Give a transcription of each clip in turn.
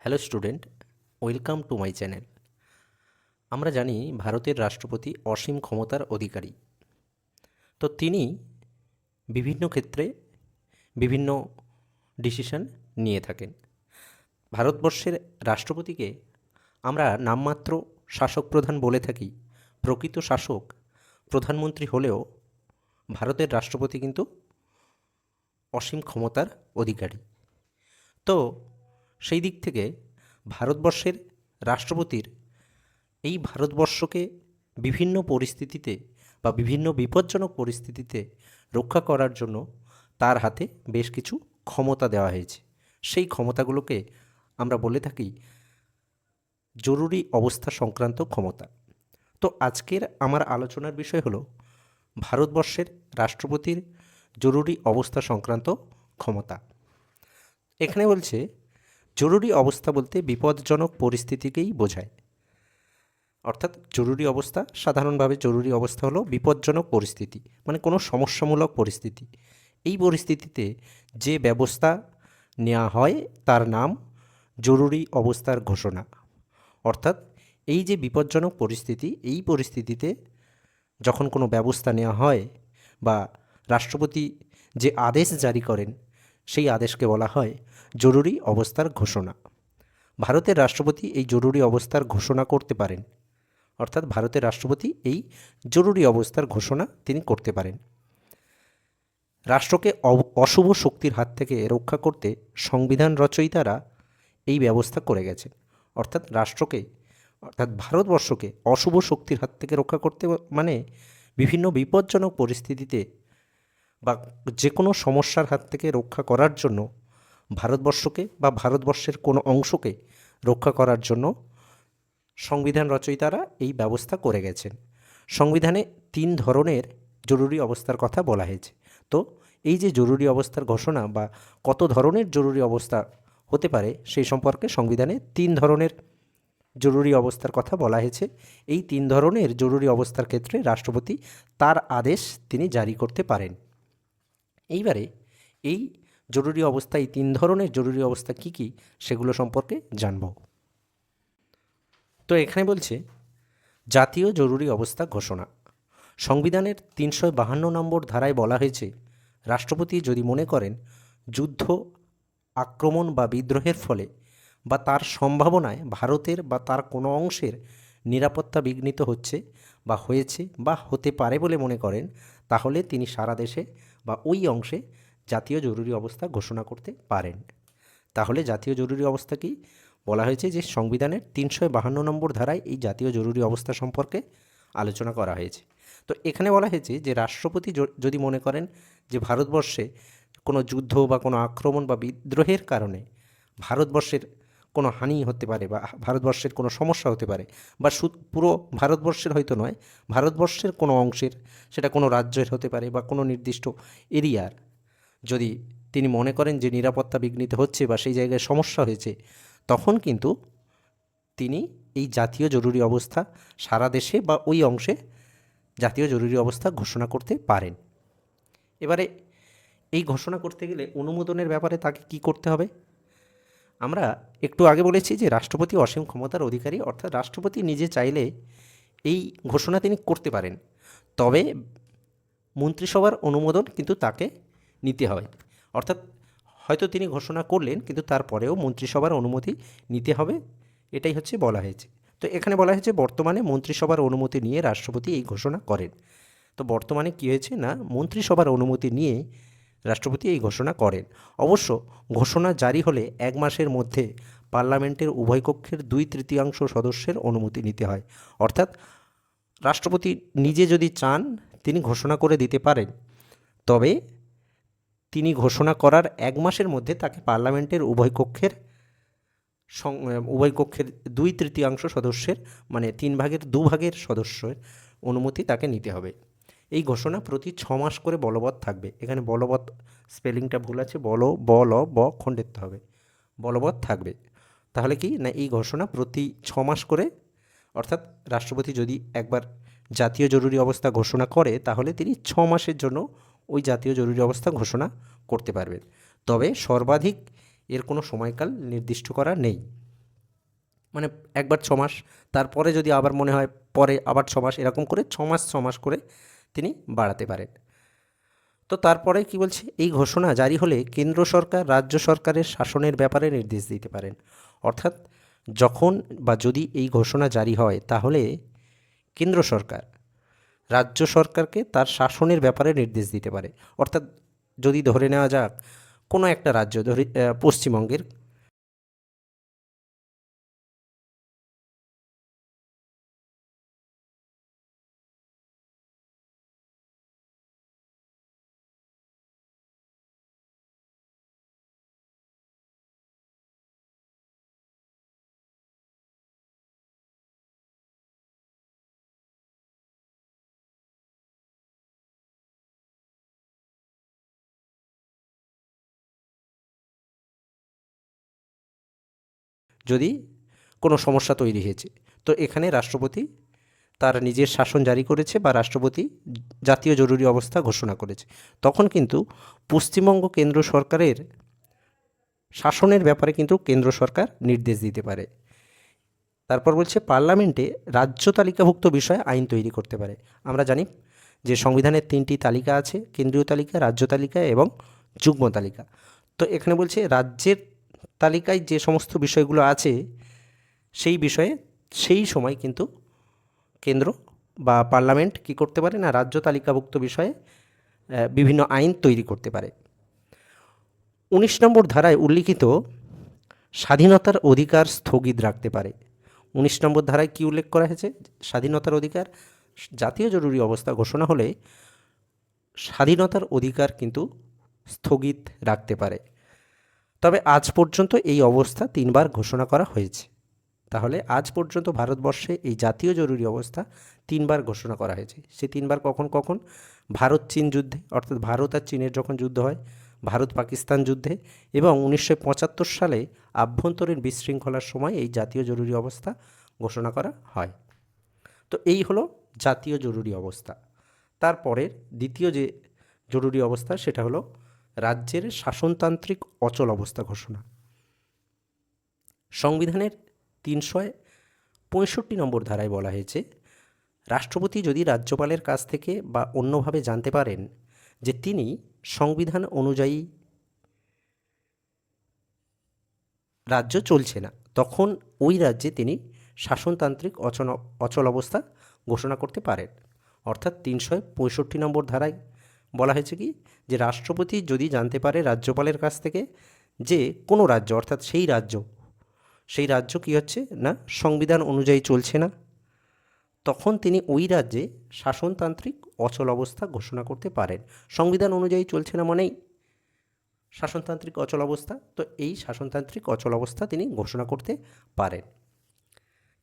Hello student, welcome to my channel. আমরা জানি ভারতের রাষ্ট্রপতি অসীম ক্ষমতার অধিকারী। তো তিনি বিভিন্ন ক্ষেত্রে বিভিন্ন ডিসিশন নিয়ে থাকেন। ভারতবর্ষের রাষ্ট্রপতিকে আমরা নামমাত্র শাসক প্রধান বলে থাকি। প্রকৃত শাসক প্রধানমন্ত্রী হলেও ভারতের রাষ্ট্রপতি কিন্তু অসীম ক্ষমতার অধিকারী। তো সেই দিক থেকে ভারতবর্ষের রাষ্ট্রপতির এই ভারতবর্ষকে বিভিন্ন পরিস্থিতিতে বা বিভিন্ন বিপজ্জনক পরিস্থিতিতে রক্ষা করার জন্য তার হাতে বেশ কিছু ক্ষমতা দেওয়া হয়েছে। সেই ক্ষমতাগুলোকে আমরা বলে থাকি জরুরি অবস্থা সংক্রান্ত ক্ষমতা। তো আজকের আমার আলোচনার বিষয় হলো ভারতবর্ষের রাষ্ট্রপতির জরুরি অবস্থা সংক্রান্ত ক্ষমতা। এখানে বলছে জরুরি অবস্থা বলতে বিপজ্জনক পরিস্থিতিকেই বোঝায়। অর্থাৎ জরুরি অবস্থা, সাধারণভাবে জরুরি অবস্থা হলো বিপজ্জনক পরিস্থিতি, মানে কোনো সমস্যামূলক পরিস্থিতি। এই পরিস্থিতিতে যে ব্যবস্থা নেওয়া হয় তার নাম জরুরি অবস্থার ঘোষণা। অর্থাৎ এই যে বিপজ্জনক পরিস্থিতি, এই পরিস্থিতিতে যখন কোনো ব্যবস্থা নেওয়া হয় বা রাষ্ট্রপতি যে আদেশ জারি করেন, সেই আদেশকে বলা হয় জরুরি অবস্থার ঘোষণা। ভারতের রাষ্ট্রপতি এই জরুরি অবস্থার ঘোষণা করতে পারেন। অর্থাৎ ভারতের রাষ্ট্রপতি এই জরুরি অবস্থার ঘোষণা তিনি করতে পারেন। রাষ্ট্রকে অশুভ শক্তির হাত থেকে রক্ষা করতে সংবিধান রচয়িতারা এই ব্যবস্থা করে গেছেন। অর্থাৎ রাষ্ট্রকে, অর্থাৎ ভারতবর্ষকে অশুভ শক্তির হাত থেকে রক্ষা করতে মানে বিভিন্ন বিপজ্জনক পরিস্থিতিতে বা যে কোনো সমস্যার হাত থেকে রক্ষা করার জন্য ভারতবর্ষকে বা ভারতবর্ষের কোনো অংশকে রক্ষা করার জন্য সংবিধান রচয়িতারা এই ব্যবস্থা করে গেছেন। সংবিধানে 3 ধরনের জরুরি অবস্থার কথা বলা হয়েছে। তো এই যে জরুরি অবস্থার ঘোষণা বা কত ধরনের জরুরি অবস্থা হতে পারে সেই সম্পর্কে সংবিধানে 3 ধরনের জরুরি অবস্থার কথা বলা হয়েছে। এই 3 ধরনের জরুরি অবস্থার ক্ষেত্রে রাষ্ট্রপতি তার আদেশ তিনি জারি করতে পারেন। এইবারে এই জরুরি অবস্থা, এই 3 ধরনের জরুরি অবস্থা কী কী সেগুলো সম্পর্কে জানব। তো এখানে বলছে জাতীয় জরুরি অবস্থা ঘোষণা। সংবিধানের 352 নম্বর ধারায় বলা হয়েছে, রাষ্ট্রপতি যদি মনে করেন যুদ্ধ, আক্রমণ বা বিদ্রোহের ফলে বা তার সম্ভাবনায় ভারতের বা তার কোনো অংশের নিরাপত্তা বিঘ্নিত হচ্ছে বা হয়েছে বা হতে পারে বলে মনে করেন, তাহলে তিনি সারা দেশে বা ওই অংশে জাতীয় জরুরি অবস্থা ঘোষণা করতে পারেন। তাহলে জাতীয় জরুরি অবস্থা কি বলা হয়েছে যে সংবিধানের 352 নম্বর ধারায় এই জাতীয় জরুরি অবস্থা সম্পর্কে আলোচনা করা হয়েছে। তো এখানে বলা হয়েছে যে রাষ্ট্রপতি যদি মনে করেন যে ভারতবর্ষে কোনো যুদ্ধ বা কোনো আক্রমণ বা বিদ্রোহের কারণে ভারতবর্ষের কোনো হানি হতে পারে বা ভারতবর্ষের কোনো সমস্যা হতে পারে, বা পুরো ভারতবর্ষের হয়তো নয়, ভারতবর্ষের কোনো অংশের, সেটা কোনো রাজ্যের হতে পারে বা কোনো নির্দিষ্ট এরিয়ার, যদি তিনি মনে করেন যে নিরাপত্তা বিঘ্নিত হচ্ছে বা সেই জায়গায় সমস্যা হয়েছে, তখন কিন্তু তিনি এই জাতীয় জরুরি অবস্থা সারা দেশে বা ওই অংশে জাতীয় জরুরি অবস্থা ঘোষণা করতে পারেন। এবারে এই ঘোষণা করতে গেলে অনুমোদনের ব্যাপারে তাকে কি করতে হবে? আমরা একটু আগে বলেছি যে রাষ্ট্রপতি অসীম ক্ষমতার অধিকারী, অর্থাৎ রাষ্ট্রপতি নিজে চাইলে এই ঘোষণা তিনি করতে পারেন, তবে মন্ত্রিসভার অনুমোদন কিন্তু তাকে নিতে হয়। অর্থাৎ হয়তো তিনি ঘোষণা করলেন কিন্তু তারপরেও মন্ত্রিসভার অনুমতি নিতে হবে, এটাই হচ্ছে বলা হয়েছে। তো এখানে বলা হয়েছে বর্তমানে মন্ত্রিসভার অনুমতি নিয়ে রাষ্ট্রপতি এই ঘোষণা করেন। তো বর্তমানে কী হয়েছে না, মন্ত্রিসভার অনুমতি নিয়ে রাষ্ট্রপতি এই ঘোষণা করেন। অবশ্য ঘোষণা জারি হলে 1 মাসের মধ্যে পার্লামেন্টের উভয় কক্ষের 2/3 সদস্যের অনুমতি নিতে হয়। অর্থাৎ রাষ্ট্রপতি নিজে যদি চান তিনি ঘোষণা করে দিতে পারেন, তবে তিনি ঘোষণা করার 1 মাসের মধ্যে তাকে পার্লামেন্টের উভয় কক্ষের 2/3 সদস্যের, মানে 2/3 সদস্যের অনুমতি তাকে নিতে হবে। এই ঘোষণা প্রতি 6 মাস করে বলবৎ থাকবে। এখানে বলবৎ স্পেলিংটা ভুল আছে, ব খণ্ডের হবে, বলবৎ থাকবে। তাহলে কি না, এই ঘোষণা প্রতি 6 মাস করে, অর্থাৎ রাষ্ট্রপতি যদি একবার জাতীয় জরুরি অবস্থা ঘোষণা করে তাহলে তিনি 6 মাসের জন্য ওই জাতীয় জরুরি অবস্থা ঘোষণা করতে পারবেন। তবে সর্বাধিক এর কোনো সময়কাল নির্দিষ্ট করা নেই। মানে একবার 6 মাস, তারপরে যদি আবার মনে হয় পরে আবার 6 মাস, এরকম করে 6 মাস করে তিনি বাড়াতে পারেন। তো তারপরে কি বলছে, এই ঘোষণা জারি হলে কেন্দ্র সরকার রাজ্য সরকারের শাসনের ব্যাপারে নির্দেশ দিতে পারেন। অর্থাৎ যখন বা যদি এই ঘোষণা জারি হয়, তাহলে কেন্দ্র সরকার রাজ্য সরকারকে তার শাসনের ব্যাপারে নির্দেশ দিতে পারে। অর্থাৎ যদি ধরে নেওয়া যাক কোনো একটা রাজ্য, ধরি পশ্চিমবঙ্গের, যদি কোনো সমস্যা তৈরি হয়েছে, তো এখানে রাষ্ট্রপতি তার নিজের শাসন জারি করেছে বা রাষ্ট্রপতি জাতীয় জরুরি অবস্থা ঘোষণা করেছে, তখন কিন্তু পশ্চিমবঙ্গ কেন্দ্র সরকারের শাসনের ব্যাপারে কিন্তু কেন্দ্র সরকার নির্দেশ দিতে পারে। তারপর বলছে পার্লামেন্টে রাজ্য তালিকাভুক্ত বিষয়ে আইন তৈরি করতে পারে। আমরা জানি যে সংবিধানের 3টি তালিকা আছে, কেন্দ্রীয় তালিকা, রাজ্য তালিকা এবং যুগ্ম তালিকা। তো এখানে বলছে রাজ্যের তালিকায় যে সমস্ত বিষয়গুলো আছে সেই বিষয়ে সেই সময় কিন্তু কেন্দ্র বা পার্লামেন্ট কী করতে পারে না, রাজ্য তালিকাভুক্ত বিষয়ে বিভিন্ন আইন তৈরি করতে পারে। 19 নম্বর ধারায় উল্লিখিত স্বাধীনতার অধিকার স্থগিত রাখতে পারে। 19 নম্বর ধারায় কী উল্লেখ করা হয়েছে, স্বাধীনতার অধিকার, জাতীয় জরুরি অবস্থা ঘোষণা হলে স্বাধীনতার অধিকার কিন্তু স্থগিত রাখতে পারে। তবে আজ পর্যন্ত এই অবস্থা 3বার ঘোষণা করা হয়েছে। তাহলে আজ পর্যন্ত ভারতবর্ষে এই জাতীয় জরুরি অবস্থা 3বার ঘোষণা করা হয়েছে। সে 3বার কখন কখন, ভারত চীন যুদ্ধে, অর্থাৎ ভারত আর চীনের যখন যুদ্ধ হয়, ভারত পাকিস্তান যুদ্ধে, এবং 1975 সালে আভ্যন্তরীণ বিশৃঙ্খলার সময় এই জাতীয় জরুরি অবস্থা ঘোষণা করা হয়। তো এই হলো জাতীয় জরুরি অবস্থা। তারপরের দ্বিতীয় যে জরুরি অবস্থা সেটা হলো রাজ্যের শাসনতান্ত্রিক অচল অবস্থা ঘোষণা। সংবিধানের 365 নম্বর ধারায় বলা হয়েছে, রাষ্ট্রপতি যদি রাজ্যপালের কাছ থেকে বা অন্যভাবে জানতে পারেন যে তিনি সংবিধান অনুযায়ী রাজ্য চলছে না, তখন ওই রাজ্যে তিনি শাসনতান্ত্রিক অচল অবস্থা ঘোষণা করতে পারেন। অর্থাৎ 365 নম্বর ধারায় বলা হয়েছে কি, যে রাষ্ট্রপতি যদি জানতে পারে রাজ্যপালের কাছ থেকে যে কোনো রাজ্য, অর্থাৎ সেই রাজ্য কী হচ্ছে না, সংবিধান অনুযায়ী চলছে না, তখন তিনি ওই রাজ্যে শাসনতান্ত্রিক অচল অবস্থা ঘোষণা করতে পারেন। সংবিধান অনুযায়ী চলছে না মানেই শাসনতান্ত্রিক অচল অবস্থা, তো এই শাসনতান্ত্রিক অচল অবস্থা তিনি ঘোষণা করতে পারেন।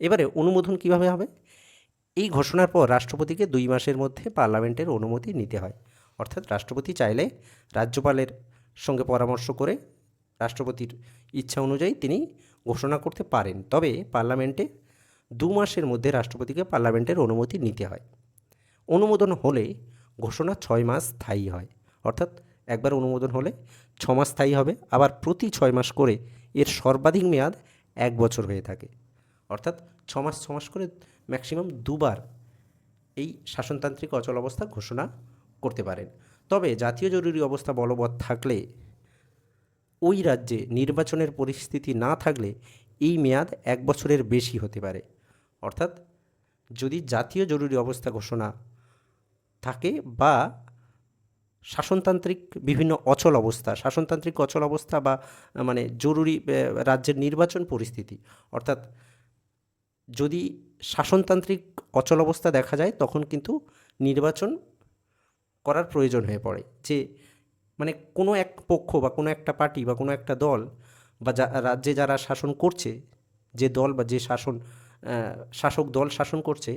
এবারে অনুমোদন কিভাবে হবে, এই ঘোষণার পর রাষ্ট্রপতিকে 2 মাসের মধ্যে পার্লামেন্টের অনুমতি নিতে হয়। অর্থাৎ রাষ্ট্রপতি চাইলে রাজ্যপালের সঙ্গে পরামর্শ করে রাষ্ট্রপতির ইচ্ছা অনুযায়ী তিনি ঘোষণা করতে পারেন, তবে পার্লামেন্টে 2 মাসের মধ্যে রাষ্ট্রপতিকে পার্লামেন্টের অনুমতি নিতে হয়। অনুমোদন হলে ঘোষণা 6 মাস স্থায়ী হয়। অর্থাৎ একবার অনুমোদন হলে 6 মাস স্থায়ী হবে, আবার প্রতি 6 মাস করে এর সর্বাধিক মেয়াদ 1 বছর হয়ে থাকে। অর্থাৎ 6 মাস করে ম্যাক্সিমাম 2বার এই শাসনতান্ত্রিক অচল অবস্থা ঘোষণা করতে পারেন। তবে জাতীয় জরুরি অবস্থা বলবৎ থাকলে, ওই রাজ্যে নির্বাচনের পরিস্থিতি না থাকলে এই মেয়াদ 1 বছরের বেশি হতে পারে। অর্থাৎ যদি জাতীয় জরুরি অবস্থা ঘোষণা থাকে বা শাসনতান্ত্রিক বিভিন্ন শাসনতান্ত্রিক অচল অবস্থা বা মানে জরুরি রাজ্যের নির্বাচন পরিস্থিতি, অর্থাৎ যদি শাসনতান্ত্রিক অচল অবস্থা দেখা যায়, তখন কিন্তু নির্বাচন করার প্রয়োজন হয়ে পড়ে। যে মানে কোনো এক পক্ষ বা কোনো একটা পার্টি বা কোনো একটা দল বা রাজ্যে যারা শাসন করছে, যে দল বা যে শাসক দল শাসন করছে,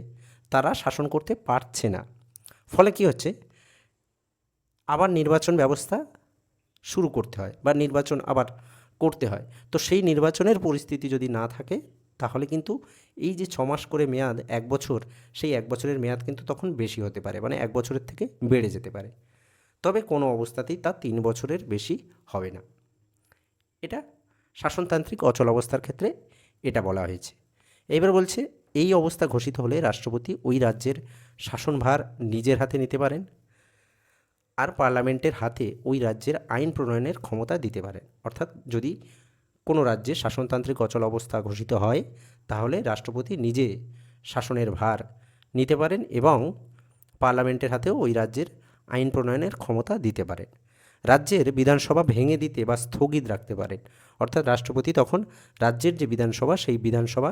তারা শাসন করতে পারছে না। ফলে কি হচ্ছে, আবার নির্বাচন ব্যবস্থা শুরু করতে হয় বা নির্বাচন আবার করতে হয়। তো সেই নির্বাচনের পরিস্থিতি যদি না থাকে, তাহলে কিন্তু এই যে 6 মাস করে মেয়াদ 1 বছর, সেই 1 বছরের মেয়াদ কিন্তু তখন বেশি হতে পারে, মানে 1 বছরের থেকে বেড়ে যেতে পারে। তবে কোনো অবস্থাতেই তা 3 বছরের বেশি হবে না। এটা শাসনতান্ত্রিক অচল অবস্থার ক্ষেত্রে এটা বলা হয়েছে। এইবার বলছে এই অবস্থা ঘোষিত হলে রাষ্ট্রপতি ওই রাজ্যের শাসনভার নিজের হাতে নিতে পারেন, আর পার্লামেন্টের হাতে ওই রাজ্যের আইন প্রণয়নের ক্ষমতা দিতে পারেন। অর্থাৎ যদি কোনো রাজ্যে শাসনতান্ত্রিক অচল অবস্থা ঘোষিত হয়, তাহলে রাষ্ট্রপতি নিজে শাসনের ভার নিতে পারেন এবং পার্লামেন্টের হাতেও ওই রাজ্যের আইন প্রণয়নের ক্ষমতা দিতে পারেন। রাজ্যের বিধানসভা ভেঙে দিতে বা স্থগিত রাখতে পারেন। অর্থাৎ রাষ্ট্রপতি তখন রাজ্যের যে বিধানসভা, সেই বিধানসভা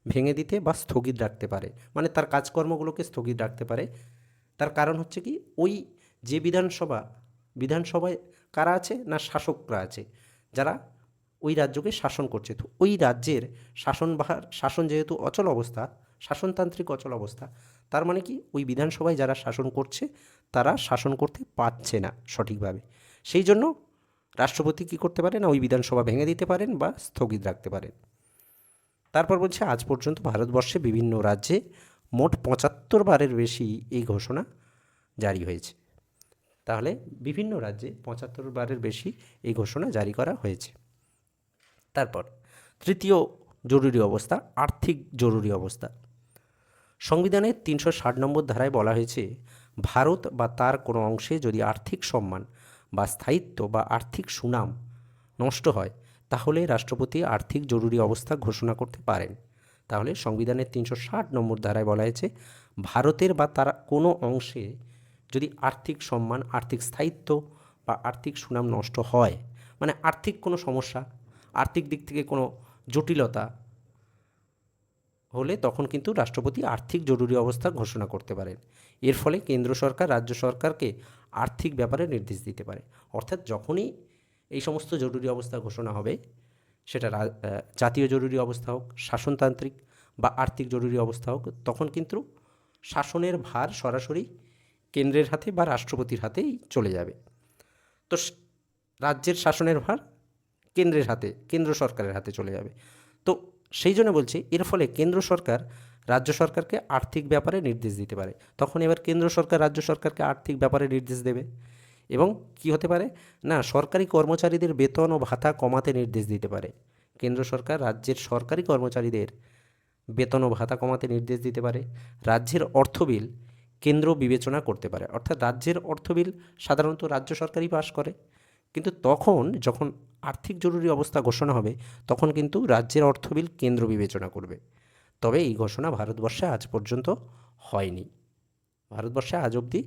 ভেঙে দিতে বা স্থগিত রাখতে পারে, মানে তার কাজকর্মগুলোকে স্থগিত রাখতে পারে। তার কারণ হচ্ছে কি, ওই যে বিধানসভায় কারা আছে না, শাসকরা আছে, যারা ওই রাজ্যকে শাসন করছে। তো ওই রাজ্যের শাসন যেহেতু অচল অবস্থা, শাসনতান্ত্রিক অচল অবস্থা, তার মানে কি ওই বিধানসভায় যারা শাসন করছে তারা শাসন করতে পারছে না সঠিকভাবে। সেই জন্য রাষ্ট্রপতি কী করতে পারেন না, ওই বিধানসভা ভেঙে দিতে পারেন বা স্থগিত রাখতে পারেন। তারপর বলছে আজ পর্যন্ত ভারতবর্ষে বিভিন্ন রাজ্যে মোট ৭৫ বারের বেশি এই ঘোষণা জারি হয়েছে। তাহলে বিভিন্ন রাজ্যে ৭৫ বারের বেশি এই ঘোষণা জারি করা হয়েছে। তারপর তৃতীয় জরুরি অবস্থা, আর্থিক জরুরি অবস্থা। সংবিধানের ৩৬০ নম্বর ধারায় বলা হয়েছে, ভারত বা তার কোনো অংশে যদি আর্থিক সম্মান বা স্থায়িত্ব বা আর্থিক সুনাম নষ্ট হয়, তাহলে রাষ্ট্রপতি আর্থিক জরুরি অবস্থা ঘোষণা করতে পারেন। তাহলে সংবিধানের ৩৬০ নম্বর ধারায় বলা হয়েছে, ভারতের বা তার কোনো অংশে যদি আর্থিক সম্মান, আর্থিক স্থায়িত্ব বা আর্থিক সুনাম নষ্ট হয়, মানে আর্থিক কোনো সমস্যা, আর্থিক দিক থেকে কোনো জটিলতা হলে তখন কিন্তু রাষ্ট্রপতি আর্থিক জরুরি অবস্থা ঘোষণা করতে পারেন। এর ফলে কেন্দ্র সরকার রাজ্য সরকারকে আর্থিক ব্যাপারে নির্দেশ দিতে পারে। অর্থাৎ যখনই এই সমস্ত জরুরি অবস্থা ঘোষণা হবে, সেটা জাতীয় জরুরি অবস্থা হোক, শাসনতান্ত্রিক বা আর্থিক জরুরি অবস্থা হোক, তখন কিন্তু শাসনের ভার সরাসরি কেন্দ্রের হাতে বা রাষ্ট্রপতির হাতেই চলে যাবে। তো রাজ্যের শাসনের ভার কেন্দ্রের হাতে, কেন্দ্র সরকারের হাতে চলে যাবে। তো সেই জন্য বলছি, এর ফলে কেন্দ্র সরকার রাজ্য সরকারকে আর্থিক ব্যাপারে নির্দেশ দিতে পারে। তখন এবার কেন্দ্র সরকার রাজ্য সরকারকে আর্থিক ব্যাপারে নির্দেশ দেবে এবং কি হতে পারে না, সরকারি কর্মচারীদের বেতন ও ভাতা কমাতে নির্দেশ দিতে পারে। কেন্দ্র সরকার রাজ্যের সরকারি কর্মচারীদের বেতন ও ভাতা কমাতে নির্দেশ দিতে পারে। রাজ্যের অর্থ বিল কেন্দ্র বিবেচনা করতে পারে। অর্থাৎ রাজ্যের অর্থ বিল সাধারণত রাজ্য সরকারই পাস করে, কিন্তু তখন যখন আর্থিক জরুরি অবস্থা ঘোষণা হবে, তখন কিন্তু রাজ্যের অর্থ বিল কেন্দ্র বিবেচনা করবে। তবে এই ঘোষণা ভারতবর্ষে আজ পর্যন্ত হয়নি। ভারতবর্ষে আজ অবধি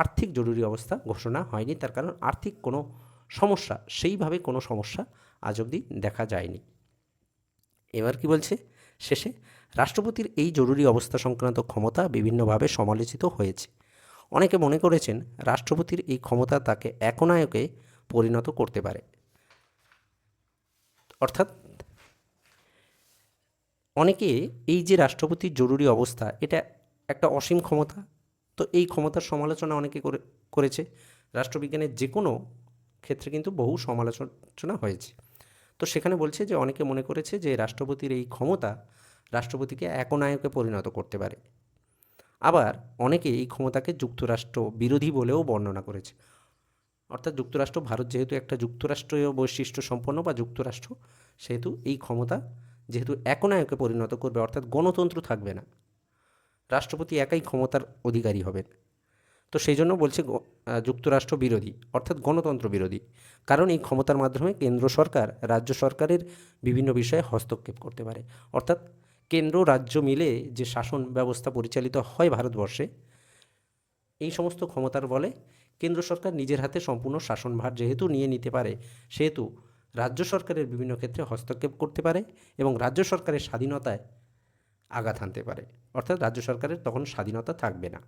আর্থিক জরুরি অবস্থা ঘোষণা হয়নি, তার কারণ আর্থিক কোনো সমস্যা, সেইভাবে কোনো সমস্যা আজ অবধি দেখা যায়নি। এবার কি বলছে শেষে, রাষ্ট্রপতির এই জরুরি অবস্থা সংক্রান্ত ক্ষমতা বিভিন্নভাবে সমালোচিত হয়েছে। অনেকে মনে করেছেন রাষ্ট্রপতির এই ক্ষমতা তাকে একনায়কে পরিণত করতে পারে। অর্থাৎ অনেকে এই যে রাষ্ট্রপতির জরুরি অবস্থা, এটা একটা অসীম ক্ষমতা, তো এই ক্ষমতার সমালোচনা অনেকে করেছে। রাষ্ট্রবিজ্ঞানের যে কোনো ক্ষেত্রে কিন্তু বহু সমালোচনা হয়েছে। তো সেখানে বলছে যে অনেকে মনে করেছে যে রাষ্ট্রপতির এই ক্ষমতা রাষ্ট্রপতিকে একনায়কে পরিণত করতে পারে। আবার অনেকে এই ক্ষমতাকে যুক্তরাষ্ট্র বিরোধী বলেও বর্ণনা করেছে। অর্থাৎ যুক্তরাষ্ট্র, ভারত যেহেতু একটা যুক্তরাষ্ট্রীয় বৈশিষ্ট্য সম্পন্ন বা যুক্তরাষ্ট্র, সেহেতু এই ক্ষমতা যেহেতু একনায়কে পরিণত করবে, অর্থাৎ গণতন্ত্র থাকবে না, রাষ্ট্রপতি একাই ক্ষমতার অধিকারী হবেন। তো সেই জন্য বলছে যুক্তরাষ্ট্র বিরোধী, অর্থাৎ গণতন্ত্র বিরোধী, কারণ এই ক্ষমতার মাধ্যমে কেন্দ্র সরকার রাজ্য সরকারের বিভিন্ন বিষয়ে হস্তক্ষেপ করতে পারে। অর্থাৎ কেন্দ্র রাজ্য মিলে যে শাসন ব্যবস্থা পরিচালিত হয় ভারতবর্ষে, এই সমস্ত ক্ষমতার বলে কেন্দ্র সরকার নিজের হাতে সম্পূর্ণ শাসনভার যেহেতু নিয়ে নিতে পারে, সেহেতু রাজ্য সরকারের বিভিন্ন ক্ষেত্রে হস্তক্ষেপ করতে পারে এবং রাজ্য সরকারের স্বাধীনতায় আঘাত হানতে পারে। অর্থাৎ রাজ্য সরকারের তখন স্বাধীনতা থাকবে না।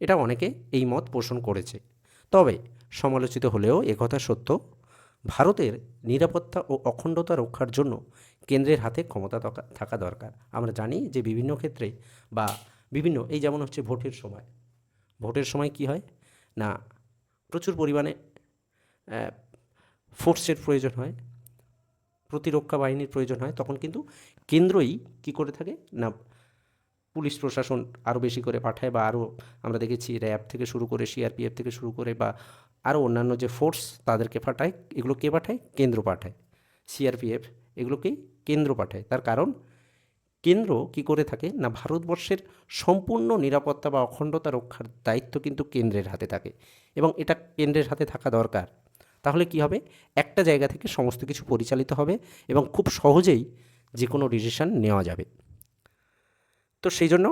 এটা অনেকে এই মত পোষণ করেছে। তবে সমালোচিত হলেও একথা সত্য, ভারতের নিরাপত্তা ও অখণ্ডতা রক্ষার জন্য কেন্দ্রের হাতে ক্ষমতা থাকা দরকার। আমরা জানি যে বিভিন্ন ক্ষেত্রে বা বিভিন্ন, এই যেমন হচ্ছে ভোটের সময় কি হয় না, প্রচুর পরিমাণে ফোর্সের প্রয়োজন হয়, প্রতিরক্ষা বাহিনীর প্রয়োজন হয়, তখন কিন্তু কেন্দ্রই কী করে থাকে না, পুলিশ প্রশাসন আরও বেশি করে পাঠায়, বা আরও আমরা দেখেছি র্যাব থেকে শুরু করে সিআরপিএফ থেকে শুরু করে বা আরও অন্যান্য যে ফোর্স তাদেরকে পাঠায়, এগুলো কে পাঠায়? কেন্দ্র পাঠায়। সিআরপিএফ এগুলোকেই কেন্দ্র পাঠায়। তার কারণ কেন্দ্র কি করে থাকে না, ভারতবর্ষের সম্পূর্ণ নিরাপত্তা বা অখণ্ডতা রক্ষার দায়িত্ব কিন্তু কেন্দ্রের হাতে থাকে এবং এটা কেন্দ্রের হাতে থাকা দরকার। তাহলে কি হবে, একটা জায়গা থেকে সমস্ত কিছু পরিচালিত হবে এবং খুব সহজেই যে কোনো ডিসিশন নেওয়া যাবে। তো সেই জন্য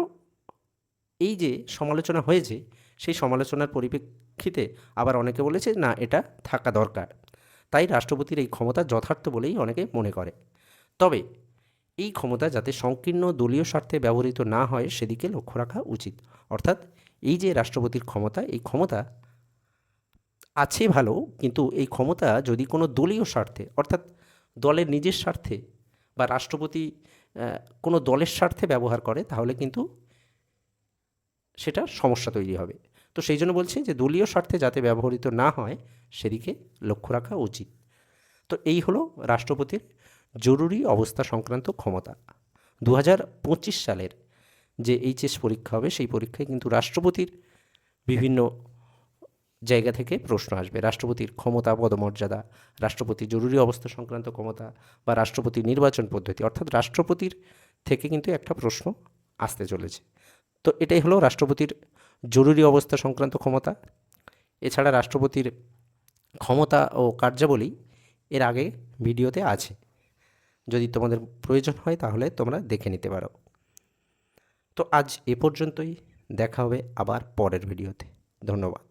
এই যে সমালোচনা হয়েছে, সেই সমালোচনার পরিপ্রেক্ষিতে আবার অনেকে বলেছে না, এটা থাকা দরকার। তাই রাষ্ট্রপতির এই ক্ষমতা যথার্থ বলেই অনেকে মনে করে। তবে এই ক্ষমতা যাতে সংকীর্ণ দলীয় স্বার্থে ব্যবহৃত না হয় সেদিকে লক্ষ্য রাখা উচিত। অর্থাৎ এই যে রাষ্ট্রপতির ক্ষমতা, এই ক্ষমতা আছে ভালো, কিন্তু এই ক্ষমতা যদি কোনো দলীয় স্বার্থে, অর্থাৎ দলের নিজের স্বার্থে বা রাষ্ট্রপতি কোনো দলের স্বার্থে ব্যবহার করে, তাহলে কিন্তু সেটা সমস্যা তৈরি হবে। তো সেই জন্য বলছি যে দলীয় স্বার্থে যাতে ব্যবহৃত না হয় সেদিকে লক্ষ্য রাখা উচিত। তো এই হলো রাষ্ট্রপতির জরুরি অবস্থা সংক্রান্ত ক্ষমতা। 2025 সালের যে এইচএস পরীক্ষা হবে, সেই পরীক্ষায় কিন্তু রাষ্ট্রপতির বিভিন্ন জায়গা থেকে প্রশ্ন আসবে। রাষ্ট্রপতির ক্ষমতা, পদমর্যাদা, রাষ্ট্রপতির জরুরি অবস্থা সংক্রান্ত ক্ষমতা বা রাষ্ট্রপতির নির্বাচন পদ্ধতি, অর্থাৎ রাষ্ট্রপতির থেকে কিন্তু একটা প্রশ্ন আসতে চলেছে। তো এটাই হলো রাষ্ট্রপতির জরুরি অবস্থা সংক্রান্ত ক্ষমতা। এছাড়া রাষ্ট্রপতির ক্ষমতা ও কার্যাবলী এর আগে ভিডিওতে আছে, যদি তোমাদের প্রয়োজন হয় তাহলে তোমরা দেখে নিতে পারো। তো আজ এ পর্যন্তই, দেখা হবে আবার পরের ভিডিওতে। ধন্যবাদ।